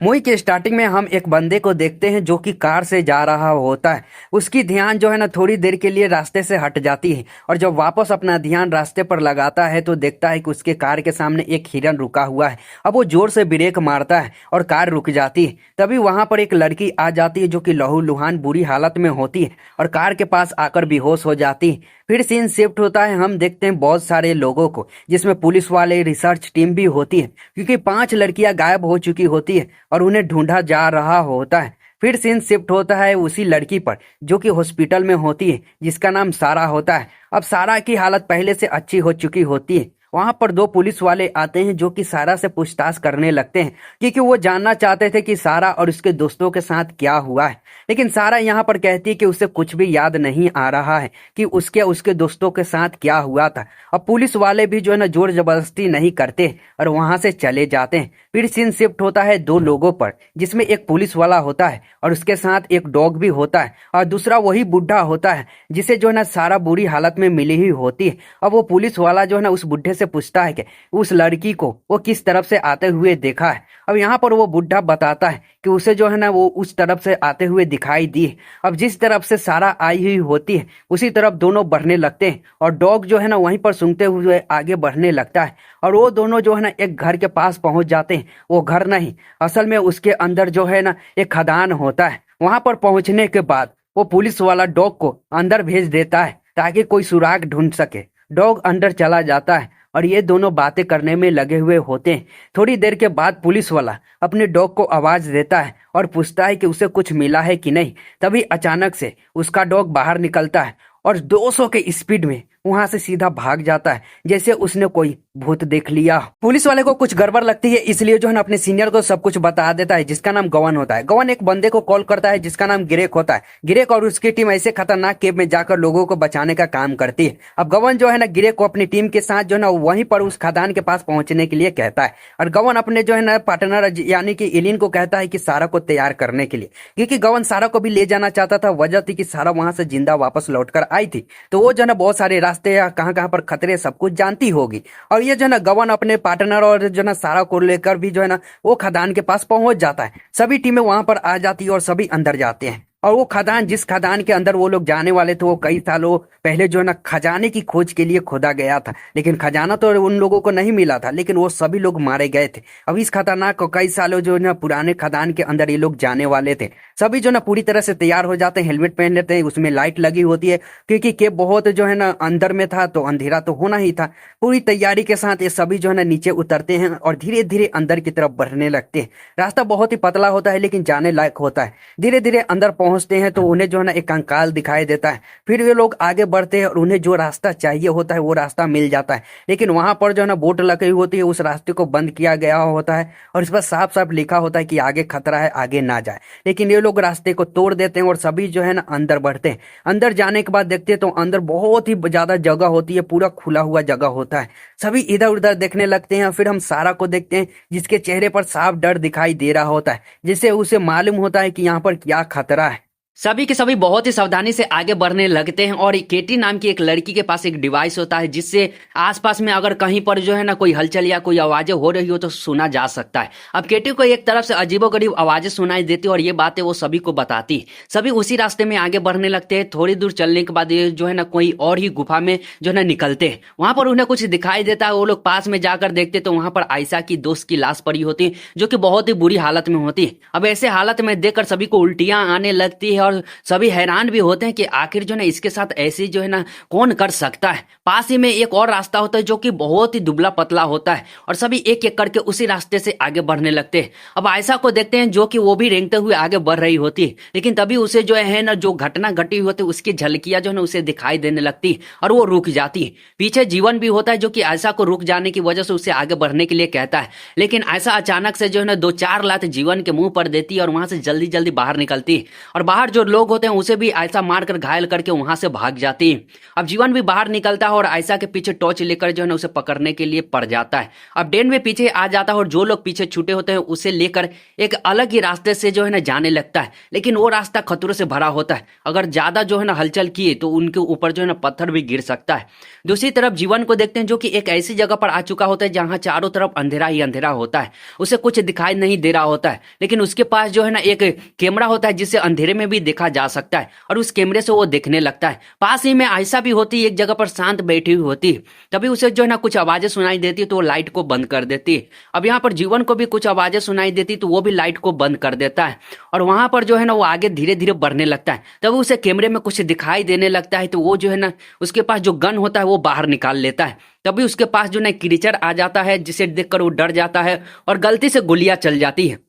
Movie के starting में हम एक बंदे को देखते हैं जो कि कार से जा रहा होता है। उसकी ध्यान जो है ना थोड़ी देर के लिए रास्ते से हट जाती है और जब वापस अपना ध्यान रास्ते पर लगाता है तो देखता है कि उसके कार के सामने एक हिरन रुका हुआ है। अब वो जोर से ब्रेक मारता है और कार रुक जाती है। तभी वहां पर एक लड़की आ जाती है जो कि लहूलुहान बुरी हालत में होती है और कार के पास आकर बेहोश हो जाती है। फिर सीन शिफ्ट होता है, हम देखते हैं बहुत सारे लोगों को जिसमें पुलिस वाले, रिसर्च टीम भी होती है क्योंकि 5 लड़कियां गायब हो चुकी होती है और उन्हें ढूंढा जा रहा होता है। फिर सीन शिफ्ट होता है उसी लड़की पर जो कि हॉस्पिटल में होती है जिसका नाम सारा होता है। अब सारा की हालत पहले से अच्छी हो चुकी होती है। वहां पर 2 पुलिस वाले आते हैं जो कि सारा से पूछताछ करने लगते हैं क्योंकि वो जानना चाहते थे कि सारा और उसके दोस्तों के साथ क्या हुआ है। लेकिन सारा यहाँ पर कहती है कि उसे कुछ भी याद नहीं आ रहा है कि उसके दोस्तों के साथ क्या हुआ था। अब पुलिस वाले भी जो है ना जोर जबरदस्ती नहीं करते और वहां से चले जाते हैं। फिर सीन शिफ्ट होता है 2 लोगों पर जिसमें एक पुलिस वाला होता है और उसके साथ एक डॉग भी होता है और दूसरा वही बुढ़ा होता है जिसे जो है ना सारा बुरी हालत में मिली ही होती है। अब वो पुलिस वाला जो है ना उस बुढ़े से पूछता है कि उस लड़की को वो किस तरफ से आते हुए देखा है। अब यहाँ पर वो बुढ़ा बताता है कि उसे जो है ना वो उस तरफ से आते हुए दिखाई दी है। अब जिस तरफ से सारा आई हुई होती है उसी तरफ दोनों बढ़ने लगते हैं और डॉग जो है ना वहीं पर सूंघते हुए आगे बढ़ने लगता है और वो दोनों जो है ना एक घर के पास पहुंच जाते हैं। वो घर नहीं, असल में उसके अंदर जो है ना एक खदान होता है। वहां पर पहुंचने के बाद वो पुलिस वाला डॉग को अंदर भेज देता है ताकि कोई सुराग ढूंढ सके। डॉग अंदर चला जाता है और ये दोनों बातें करने में लगे हुए होते हैं। थोड़ी देर के बाद पुलिस वाला अपने डॉग को आवाज देता है और पूछता है कि उसे कुछ मिला है कि नहीं। तभी अचानक से उसका डॉग बाहर निकलता है और 200 के स्पीड में वहां से सीधा भाग जाता है जैसे उसने कोई भूत देख लिया। पुलिस वाले को कुछ गड़बड़ लगती है इसलिए जो है ना अपने सीनियर को सब कुछ बता देता है जिसका नाम गवन होता है। गवन एक बंदे को कॉल करता है जिसका नाम गिरेक होता है। गिरेक और उसकी टीम ऐसे खतरनाक केव में जाकर लोगों को बचाने का काम करती है। अब गवन जो है ना गिरेक को अपनी टीम के साथ जो है ना वहीं पर उस खदान के पास पहुंचने के लिए कहता है और गवन अपने जो है ना पार्टनर यानी कि इलिन को कहता है कि सारा को तैयार करने के लिए, क्योंकि गवन सारा को भी ले जाना चाहता था। वजह थी कि सारा वहां से जिंदा वापस लौट कर आई थी तो वो जो है ना बहुत सारे रास्ते या कहाँ कहाँ पर खतरे सब कुछ जानती होगी। और ये जो है ना गवन अपने पार्टनर और जो है ना सारा को लेकर भी जो है ना वो खदान के पास पहुंच जाता है। सभी टीमें वहां पर आ जाती है और सभी अंदर जाते हैं और वो खदान जिस खदान के अंदर वो लोग जाने वाले थे वो कई सालों पहले जो है ना खजाने की खोज के लिए खोदा गया था। लेकिन खजाना तो उन लोगों को नहीं मिला था, लेकिन वो सभी लोग मारे गए थे। अब इस खतरनाक को कई सालों जो है ना पुराने खदान के अंदर ये लोग जाने वाले थे। सभी जो ना पूरी तरह से तैयार हो जाते हैं, हेलमेट पहन लेते हैं, उसमें लाइट लगी होती है क्योंकि केव बहुत जो है ना अंदर में था तो अंधेरा तो होना ही था। पूरी तैयारी के साथ ये सभी जो है ना नीचे उतरते हैं और धीरे धीरे अंदर की तरफ बढ़ने लगते हैं। रास्ता बहुत ही पतला होता है लेकिन जाने लायक होता है। धीरे धीरे अंदर पहुंचते हैं तो उन्हें जो है ना एक कंकाल दिखाई देता है। फिर वे लोग आगे बढ़ते हैं और उन्हें जो रास्ता चाहिए होता है वो रास्ता मिल जाता है। लेकिन वहां पर जो है ना बोर्ड लगी होती है, उस रास्ते को बंद किया गया होता है और इस पर साफ साफ लिखा होता है कि आगे खतरा है, आगे ना जाए। लेकिन ये लोग रास्ते को तोड़ देते हैं और सभी जो है ना अंदर बढ़ते हैं। अंदर जाने के बाद देखते हैं तो अंदर बहुत ही ज्यादा जगह होती है, पूरा खुला हुआ जगह होता है। सभी इधर उधर देखने लगते हैं। फिर हम सारा को देखते हैं जिसके चेहरे पर साफ डर दिखाई दे रहा होता है, जिससे उसे मालूम होता है कि यहाँ पर क्या खतरा है। सभी के सभी बहुत ही सावधानी से आगे बढ़ने लगते हैं और केटी नाम की एक लड़की के पास एक डिवाइस होता है जिससे आसपास में अगर कहीं पर जो है ना कोई हलचल या कोई आवाजें हो रही हो तो सुना जा सकता है। अब केटी को एक तरफ से अजीबोगरीब आवाजें सुनाई देती और ये बातें वो सभी को बताती। सभी उसी रास्ते में आगे बढ़ने लगते हैं। थोड़ी दूर चलने के बाद ये जो है ना कोई और ही गुफा में जो है ना निकलते हैं। वहां पर उन्हें कुछ दिखाई देता है। वो लोग पास में जाकर देखते तो वहां पर आयशा की दोस्त की लाश पड़ी होती जो कि बहुत ही बुरी हालत में होती है। अब ऐसे हालत में देखकर सभी को उल्टियां आने लगती है और सभी हैरान भी होते हैं कि आखिर जो है ना इसके साथ ऐसी जो है ना कौन कर सकता है। पास ही में एक और रास्ता होता है जो कि बहुत ही दुबला पतला होता है और सभी एक एक करके उसी रास्ते से आगे बढ़ने लगते हैं। अब आयशा को देखते हैं जो कि वो भी रेंगते हुए आगे बढ़ रही होती है, लेकिन तभी उसे जो है ना जो घटना घटी होती है उसकी झलकियां जो है ना उसे दिखाई देने लगती है और वो रुक जाती है। पीछे जीवन भी होता है जो कि आयशा को रुक जाने की वजह से उसे आगे बढ़ने के लिए कहता है, लेकिन आयशा अचानक से जो है ना 2-4 लात जीवन के मुंह पर देती है और वहां से जल्दी जल्दी बाहर निकलती है। और बाहर जो लोग होते हैं उसे भी आयशा मारकर घायल करके वहां से भाग जाती है। अब जीवन भी बाहर निकलता है और आयशा के पीछे टॉर्च लेकर जो है ना उसे पकड़ने के लिए पड़ जाता है। अब डेन भी पीछे आ जाता है और जो लोग पीछे छूटे होते हैं उसे लेकर एक अलग ही रास्ते से जो है ना जाने लगता है, लेकिन वो रास्ता खतरों से भरा होता है। अगर ज्यादा जो है ना हलचल किए तो उनके ऊपर जो है ना पत्थर भी गिर सकता है। दूसरी तरफ जीवन को देखते हैं जो कि एक ऐसी जगह पर आ चुका होता है जहां चारों तरफ अंधेरा ही अंधेरा होता है, उसे कुछ दिखाई नहीं दे रहा होता है, लेकिन उसके पास जो है ना एक कैमरा होता है जिससे अंधेरे में भी देखा जा सकता है और उस कैमरे से वो देखने लगता है। पास ही में आयशा भी होती है, एक जगह पर शांत बैठी हुई होती है। तभी उसे जो है ना कुछ आवाजें सुनाई देती है तो वो लाइट को बंद कर देती है। अब यहाँ पर जीवन को भी कुछ आवाजें सुनाई देती तो वो भी लाइट को बंद कर देता है और वहां पर जो है ना वो आगे धीरे धीरे बढ़ने लगता है। तभी उसे कैमरे में कुछ दिखाई देने लगता है तो वो जो है ना उसके पास जो गन होता है वो बाहर निकाल लेता है। तभी उसके पास जो ना क्रीचर आ जाता है जिसे देखकर वो डर जाता है और गलती से गोलियां चल जाती है।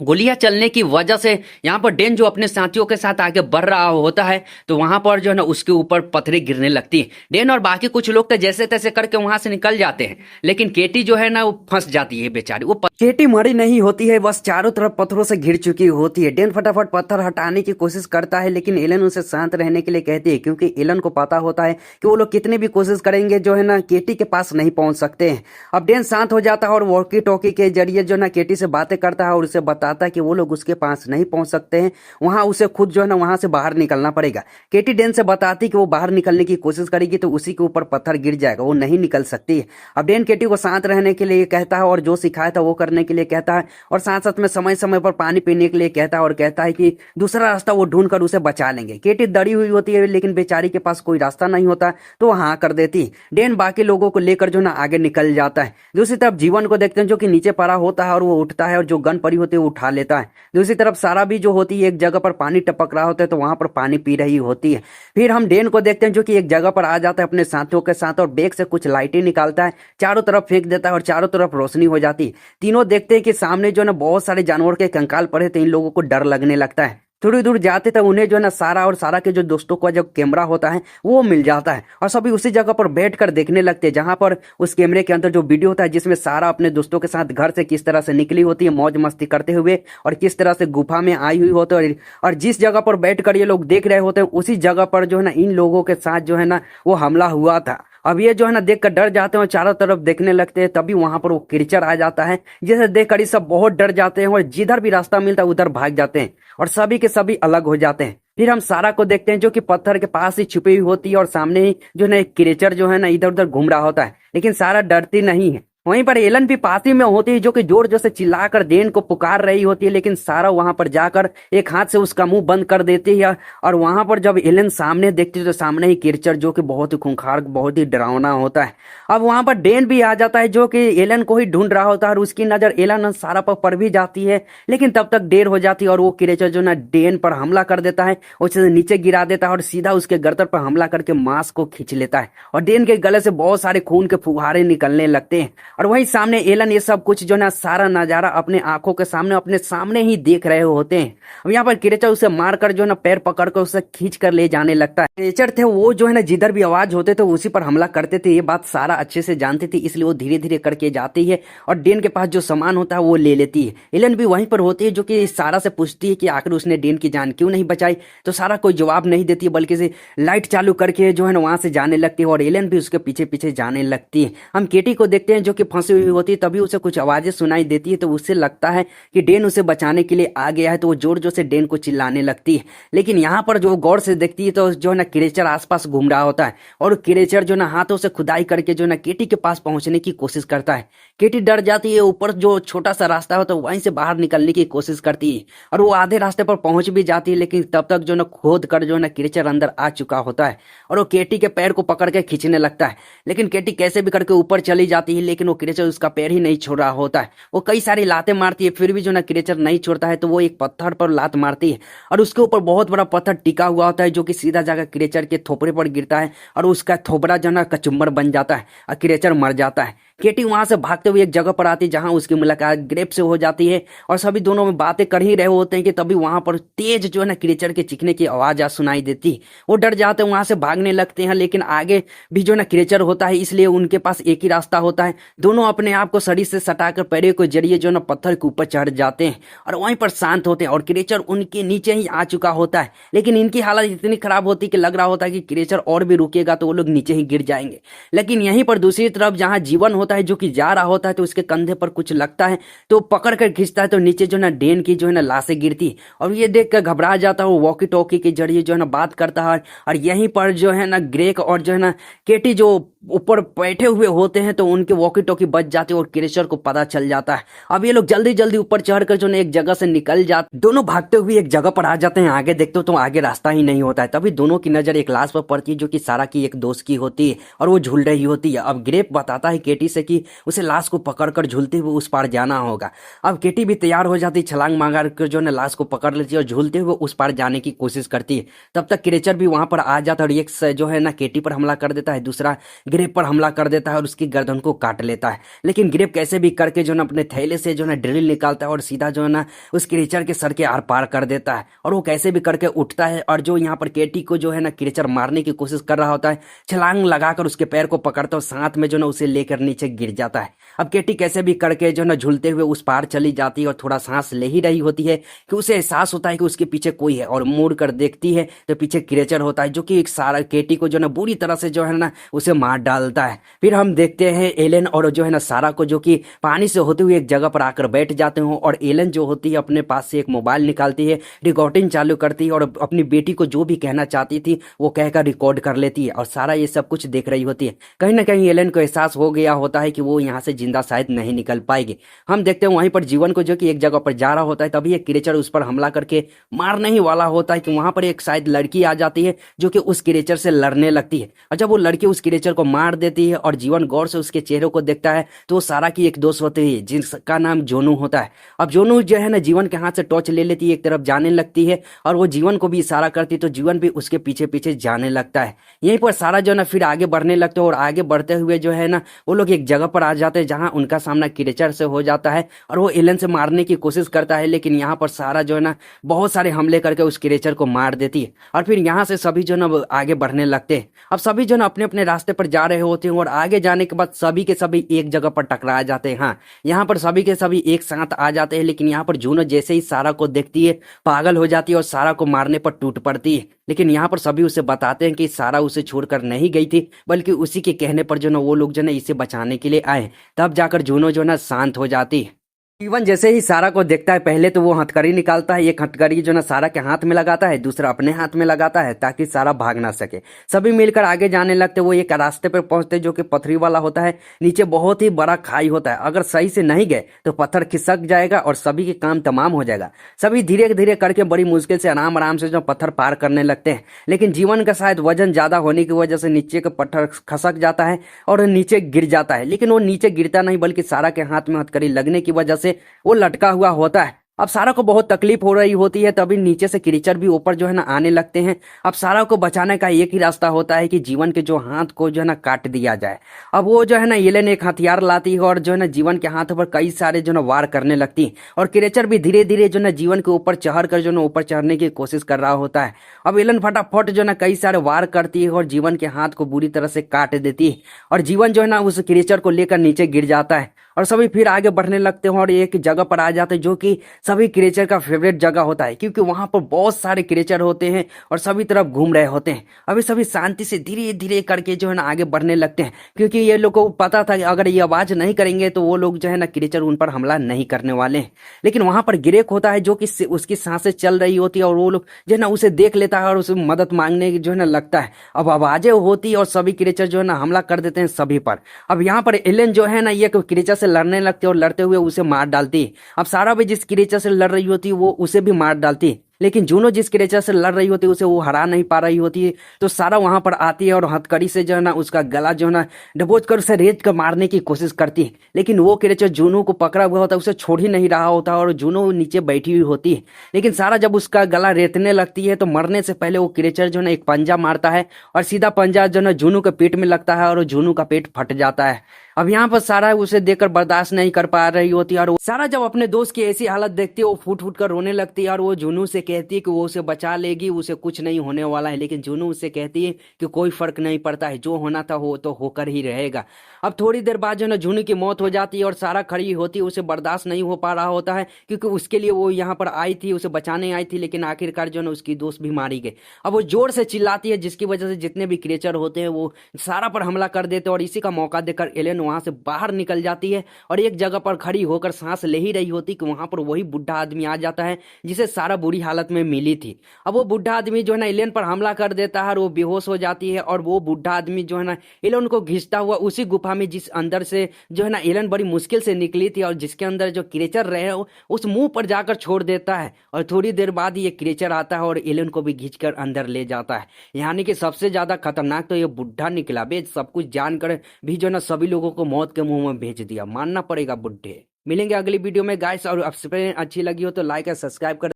गोलियां चलने की वजह से यहाँ पर डेन जो अपने साथियों के साथ आगे बढ़ रहा होता है तो वहां पर जो है ना उसके ऊपर पत्थरें गिरने लगती है। डेन और बाकी कुछ लोग तो जैसे तैसे करके वहां से निकल जाते हैं, लेकिन केटी जो है ना वो फंस जाती है बेचारी। वो केटी मरी नहीं होती है, बस चारों तरफ पत्थरों से घिर चुकी होती है। डेन फटाफट पत्थर हटाने की कोशिश करता है, लेकिन एलन उसे शांत रहने के लिए कहती है, क्योंकि एलन को पता होता है कि वो लोग कितनी भी कोशिश करेंगे जो है ना केटी के पास नहीं पहुंच सकते हैं। अब डेन शांत हो जाता है और वॉकी टॉकी के जरिए जो ना केटी से बातें करता है और उसे बताता है कि वो लोग उसके पास नहीं पहुंच सकते हैं, वहां उसे खुद जो है ना वहां से बाहर निकलना पड़ेगा। केटी डेन से बताती कि वो बाहर निकलने की कोशिश करेगी तो उसी के ऊपर पत्थर गिर जाएगा, वो नहीं निकल सकती है। अब डेन केटी को शांत रहने के लिए कहता है और जो सिखाया था वो करने के लिए कहता है और साथ साथ में समय समय पर पानी पीने के लिए कहता है और कहता है कि दूसरा रास्ता वो ढूंढ कर उसे बचा लेंगे। केटी डरी हुई होती है, लेकिन बेचारी के पास कोई रास्ता नहीं होता तो हाँ कर देती। डेन बाकी लोगों को लेकर जो ना आगे निकल जाता है। दूसरी तरफ जीवन को देखते हैं जो कि नीचे पड़ा होता है और वो उठता है और जो गन पड़ी होती है वो उठा लेता है। दूसरी तरफ सारा भी जो होती है एक जगह पर पानी टपक रहा होता है तो वहां पर पानी पी रही होती है। फिर हम डेन को देखते हैं जो कि एक जगह पर आ जाता है अपने साथियों के साथ और बैग से कुछ लाइटें निकालता है, चारों तरफ फेंक देता है और चारों तरफ रोशनी हो जाती है। तीनों देखते हैं कि सामने जो ना बहुत सारे जानवर के कंकाल पड़े थे। इन लोगों को डर लगने लगता है। थोड़ी दूर जाते तक उन्हें जो है ना सारा और सारा के जो दोस्तों का जो कैमरा होता है वो मिल जाता है और सभी उसी जगह पर बैठकर देखने लगते हैं जहां पर उस कैमरे के अंदर जो वीडियो होता है जिसमें सारा अपने दोस्तों के साथ घर से किस तरह से निकली होती है मौज मस्ती करते हुए और किस तरह से गुफा में आई हुई होती है और जिस जगह पर बैठकर ये लोग देख रहे होते हैं उसी जगह पर जो है ना इन लोगों के साथ जो है ना वो हमला हुआ था। अब ये जो है ना देखकर डर जाते हैं और चारों तरफ देखने लगते हैं। तभी वहां पर वो क्रीचर आ जाता है जिसे देखकर ये सब बहुत डर जाते हैं और जिधर भी रास्ता मिलता है उधर भाग जाते हैं और सभी के सभी अलग हो जाते हैं। फिर हम सारा को देखते हैं जो कि पत्थर के पास ही छुपी हुई होती है और सामने ही जो है ना एक क्रीचर जो है ना इधर उधर घूम रहा होता है, लेकिन सारा डरती नहीं है। वहीं पर एलन भी पास ही में होती है जो कि जोर जोर से चिल्लाकर डेन को पुकार रही होती है, लेकिन सारा वहां पर जाकर एक हाथ से उसका मुंह बंद कर देती है। और वहां पर जब एलन सामने देखती है तो सामने ही क्रीचर जो कि बहुत ही खूंखार बहुत ही डरावना होता है। अब वहां पर डेन भी आ जाता है जो कि एलन को ही ढूंढ रहा होता है और उसकी नजर एलन और सारा पर पड़ भी जाती है, लेकिन तब तक देर हो जाती है और वो क्रीचर जो ना डेन पर हमला कर देता है, उसे नीचे गिरा देता है और सीधा उसके गर्दन पर हमला करके मांस को खींच लेता है और डेन के गले से बहुत सारे खून के फुहारे निकलने लगते हैं। और वहीं सामने एलन ये सब कुछ जो ना सारा नजारा अपने आंखों के सामने अपने सामने ही देख रहे होते हैं। अब यहाँ पर क्रीचर उसे मारकर जो ना पैर पकड़कर उसे खींच कर ले जाने लगता है। क्रीचर थे वो जो है ना जिधर भी आवाज होते थे उसी पर हमला करते थे, ये बात सारा अच्छे से जानती थी, इसलिए वो धीरे धीरे करके जाती है और डेन के पास जो सामान होता है वो ले लेती है। एलन भी वहीं पर होती है जो कि सारा से पूछती है कि आखिर उसने डेन की जान क्यों नहीं बचाई, तो सारा कोई जवाब नहीं देती है बल्कि से लाइट चालू करके जो है ना वहां से जाने लगती है और एलन भी उसके पीछे पीछे जाने लगती है। हम केटी को देखते हैं जो कि फंसी हुई होती है, तभी उसे कुछ आवाजें सुनाई देती है तो उससे लगता है कि डेन उसे बचाने के लिए आ गया है, तो वो जोर जोर से डेन को चिल्लाने लगती है। लेकिन यहाँ पर जो गौर से देखती है तो जो है ना क्रीचर आसपास घूम रहा होता है और क्रीचर जो ना हाथों से खुदाई करके जो ना केटी के पास पहुंचने की कोशिश करता है। केटी डर जाती है, ऊपर जो छोटा सा रास्ता होता है वहीं से बाहर निकलने की कोशिश करती है और वो आधे रास्ते पर पहुंच भी जाती है, लेकिन तब तक जो ना खोद कर जो ना क्रीचर अंदर आ चुका होता है और वो केटी के पैर को पकड़ के खींचने लगता है। लेकिन केटी कैसे भी करके ऊपर चली जाती है, लेकिन वो क्रीचर उसका पैर ही नहीं छोड़ रहा होता है। वो कई सारी लातें मारती है फिर भी जो ना क्रीचर नहीं छोड़ता है, तो वो एक पत्थर पर लात मारती है और उसके ऊपर बहुत बड़ा पत्थर टिका हुआ होता है जो कि सीधा जाकर क्रीचर के थोपड़े पर गिरता है और उसका थोपड़ा जो ना कचुम्बर बन जाता है और क्रीचर मर जाता है। केटी वहां से भागते हुए एक जगह पर आती है जहां उसकी मुलाकात ग्रेप से हो जाती है और सभी दोनों में बातें कर ही रहे होते हैं कि तभी वहां पर तेज जो है ना क्रीचर के चीखने की आवाज सुनाई देती है। वो डर जाते हैं, वहां से भागने लगते हैं, लेकिन आगे भी जो है ना क्रीचर होता है, इसलिए उनके पास एक ही रास्ता होता है। दोनों अपने आप को शरीर से सटाकर पैरों के जरिए जो है ना पत्थर के ऊपर चढ़ जाते हैं और वहीं पर शांत होते हैं और क्रीचर उनके नीचे ही आ चुका होता है। लेकिन इनकी हालत इतनी खराब होती है कि लग रहा होता है कि क्रीचर और भी रुकेगा तो वो लोग नीचे ही गिर जाएंगे। लेकिन यहीं पर दूसरी तरफ जहां जीवन होता है जो कि जा रहा होता है, तो उसके कंधे पर कुछ लगता है तो पकड़ कर खींचता है, तो नीचे जो है ना डेन की जो है ना लाशें गिरती है और ये देख कर घबरा जाता है। वो वॉकी टॉकी के जरिए जो है ना बात करता है और यहीं पर जो है ना ग्रेक और जो है ना केटी जो ऊपर बैठे हुए होते हैं तो उनके वॉकी टॉकी बच जाते हैं और क्रीचर को पता चल जाता है। अब ये लोग जल्दी जल्दी ऊपर चढ़कर जो है एक जगह से निकल जाते, दोनों भागते हुए एक जगह पर आ जाते हैं। आगे देखते हो तो आगे रास्ता ही नहीं होता है। तभी दोनों की नजर एक लाश पर पड़ती है जो कि सारा की एक दोस्त की होती है और वो झूल रही होती है। अब ग्रेप बताता है केटी से कि उसे लाश को पकड़कर झूलते हुए उस पार जाना होगा। अब केटी भी तैयार हो जाती है, छलांग मार कर जो है लाश को पकड़ लेती है और झूलते हुए उस पार जाने की कोशिश करती है। तब तक क्रीचर भी वहां पर आ जाता है और एक जो है ना केटी पर हमला कर देता है, दूसरा ग्रेप पर हमला कर देता है और उसकी गर्दन को काट लेता है। लेकिन ग्रेप कैसे भी करके जो है अपने थैले से जो है ड्रिल निकालता है और सीधा जो है ना उस क्रीचर के सर के आर पार कर देता है और वो कैसे भी करके उठता है और जो यहाँ पर केटी को जो है ना क्रीचर मारने की कोशिश कर रहा होता है, छलांग लगाकर उसके पैर को पकड़ता है और साथ में जो ना उसे लेकर नीचे गिर जाता है। अब केटी कैसे भी करके जो ना झूलते हुए उस पार चली जाती है और थोड़ा सांस ले ही रही होती है कि उसे एहसास होता है कि उसके पीछे कोई है और मुड़ कर देखती है तो पीछे क्रीचर होता है जो कि एक सारा केटी को जो ना बुरी तरह से जो है ना उसे मार डालता है। फिर हम देखते हैं एलन और जो है ना सारा को जो कि पानी से होते हुए एक जगह पर आकर बैठ जाते हो और एलन जो होती है अपने पास से एक मोबाइल निकालती है, रिकॉर्डिंग चालू करती है और अपनी बेटी को जो भी कहना चाहती थी वो कहकर रिकॉर्ड कर लेती है और सारा ये सब कुछ देख रही होती है। कहीं ना कहीं एलन को एहसास हो गया होता है कि वो यहाँ से जिंदा शायद नहीं निकल पाएगी। हम देखते हैं वहीं पर जीवन को जो कि एक जगह पर जा रहा होता है, तभी एक क्रीचर उस पर हमला करके मारने ही वाला होता है कि वहां पर एक शायद लड़की आ जाती है जो कि उस क्रीचर से लड़ने लगती है और जब वो लड़की उस क्रीचर को मार देती है और जीवन गौर से उसके चेहरे को देखता है तो सारा की एक दोस्त होती है जिसका नाम जोनू होता है। अब जोनू जो है ना जीवन के हाथ से टॉर्च ले लेती है, एक तरफ जाने लगती है और वो जीवन को भी इशारा करती है तो जीवन भी उसके पीछे पीछे जाने लगता है। यहीं पर सारा जो है ना फिर आगे बढ़ने लगते हैं और आगे बढ़ते हुए जो है ना वो लोग एक जगह पर आ जाते हैं जहां उनका सामना क्रीचर से हो जाता है और वो एलन से मारने की कोशिश करता है। लेकिन यहाँ पर सारा जो है ना बहुत सारे हमले करके उस क्रीचर को मार देती है और फिर यहाँ से सभी जो ना आगे बढ़ने लगते हैं। अब सभी जो ना अपने अपने रास्ते पर जा रहे होते हैं और आगे जाने के बाद सभी के सभी एक जगह पर टकरा जाते हैं। हाँ, यहाँ पर सभी के सभी एक साथ आ जाते हैं। लेकिन यहाँ पर जूनो जैसे ही सारा को देखती है पागल हो जाती है और सारा को मारने पर टूट पड़ती है। लेकिन यहाँ पर सभी उसे बताते हैं कि सारा उसे छोड़कर नहीं गई थी, बल्कि उसी के कहने पर जो ना वो लोग जो ना इसे बचाने के लिए आए। तब जाकर जूनो जो ना शांत हो जाती है। जीवन जैसे ही सारा को देखता है पहले तो वो हथकड़ी निकालता है, एक हथकड़ी जो ना सारा के हाथ में लगाता है, दूसरा अपने हाथ में लगाता है ताकि सारा भाग ना सके। सभी मिलकर आगे जाने लगते। वो एक रास्ते पर पहुंचते जो कि पथरी वाला होता है, नीचे बहुत ही बड़ा खाई होता है। अगर सही से नहीं गए तो पत्थर खिसक जाएगा और सभी के काम तमाम हो जाएगा। सभी धीरे धीरे करके बड़ी मुश्किल से आराम आराम से जो पत्थर पार करने लगते हैं। लेकिन जीवन का शायद वजन ज्यादा होने की वजह से नीचे का पत्थर खसक जाता है और नीचे गिर जाता है। लेकिन वो नीचे गिरता नहीं, बल्कि सारा के हाथ में हथकड़ी लगने की वजह से वो लटका हुआ होता है। अब सारा को बहुत तकलीफ हो रही होती है, तभी नीचे से क्रीचर भी ऊपर जो है ना आने लगते हैं। अब सारा को बचाने का एक ही रास्ता होता है कि जीवन के जो हाथ को जो है ना काट दिया जाए। अब वो जो है ना एलन एक हथियार लाती है और जो है ना जीवन के हाथ पर कई सारे जो है ना वार करने लगती है और क्रीचर भी धीरे धीरे जो है ना जीवन के ऊपर चढ़ कर जो है ना ऊपर चढ़ने की कोशिश कर रहा होता है। अब एलन फटाफट जो है ना कई सारे वार करती है और जीवन के हाथ को बुरी तरह से काट देती है और जीवन जो है ना उस क्रीचर को लेकर नीचे गिर जाता है और सभी फिर आगे बढ़ने लगते हैं और एक जगह पर आ जाते हैं जो कि सभी क्रीचर का फेवरेट जगह होता है, क्योंकि वहां पर बहुत सारे क्रीचर होते हैं और सभी तरफ घूम रहे होते हैं। अभी सभी शांति से धीरे धीरे करके जो है ना आगे बढ़ने लगते हैं, क्योंकि ये लोग को पता था कि अगर ये आवाज नहीं करेंगे तो वो लोग जो है ना क्रीचर उन पर हमला नहीं करने वाले हैं। लेकिन वहां पर ग्रेक होता है जो कि उसकी सांसें चल रही होती है और वो लोग जो है ना उसे देख लेता है और उसे मदद मांगने जो है ना लगता है। अब आवाजें होती है और सभी क्रीचर जो है ना हमला कर देते हैं सभी पर। अब यहाँ पर एलन जो है ना ये क्रीचर से लड़ने लगते और लड़ते हुए उसे मार डालती है। अब सारा भी जिस क्रीचर से लड़ रही होती है वो उसे भी मार डालती है। लेकिन जूनो जिस क्रीचर से लड़ रही होती है उसे वो हरा नहीं पा रही होती है, तो सारा वहां पर आती है और हथकड़ी से जो है ना उसका गला जो है ना दबोच कर उसे रेत कर मारने की कोशिश करती है। लेकिन वो क्रीचर जूनो को पकड़ा हुआ होता है, उसे छोड़ ही नहीं रहा होता और जूनो नीचे बैठी हुई होती है। लेकिन सारा जब उसका गला रेतने लगती है तो मरने से पहले वो क्रीचर जो है ना एक पंजा मारता है और सीधा पंजा जो है ना जूनो के पेट में लगता है और जूनो का पेट फट जाता है। अब यहाँ पर सारा उसे देखकर बर्दाश्त नहीं कर पा रही होती है और सारा जब अपने दोस्त की ऐसी हालत देखती है वो फूट फूट कर रोने लगती है और वो जुनू से कहती है कि वो उसे बचा लेगी, उसे कुछ नहीं होने वाला है। लेकिन जुनू उससे कहती है कि कोई फर्क नहीं पड़ता है, जो होना था वो तो होकर ही रहेगा। अब थोड़ी देर बाद जो है ना जुनू की मौत हो जाती है और सारा खड़ी होती है, उसे बर्दाश्त नहीं हो पा रहा होता है क्योंकि उसके लिए वो यहाँ पर आई थी, उसे बचाने आई थी, लेकिन आखिरकार जो है ना उसकी दोस्त भी मारी गई। अब वो जोर से चिल्लाती है जिसकी वजह से जितने भी क्रिएचर होते हैं वो सारा पर हमला कर देते हैं और इसी का मौका देकर एलेन वहां से बाहर निकल जाती है और एक जगह पर खड़ी होकर सांस ले ही रही होती कि वहां पर वही बुढ़ा आदमी आ जाता है जिसे सारा बुरी हालत में मिली थी। अब वो बुढ़ा आदमी जो है ना एलेन पर हमला कर देता है और वो बेहोश हो जाती है और वो बुढ़ा आदमी जो है ना एलेन को घिसता हुआ उसी गुफा में जिस अंदर से जो है ना एलेन बड़ी मुश्किल से निकली थी और जिसके अंदर जो क्रिएचर रहे उस मुंह पर जाकर छोड़ देता है और थोड़ी देर बाद ये क्रिएचर आता है और एलेन को भी खींचकर अंदर ले जाता है। यानी कि सबसे ज्यादा खतरनाक तो ये बुढ़ा निकला बे, सब कुछ जानकर भी जो ना सभी लोगों को मौत के मुंह में भेज दिया, मानना पड़ेगा बुढ़े। मिलेंगे अगली वीडियो में गाइस, और अच्छी लगी हो तो लाइक और सब्सक्राइब कर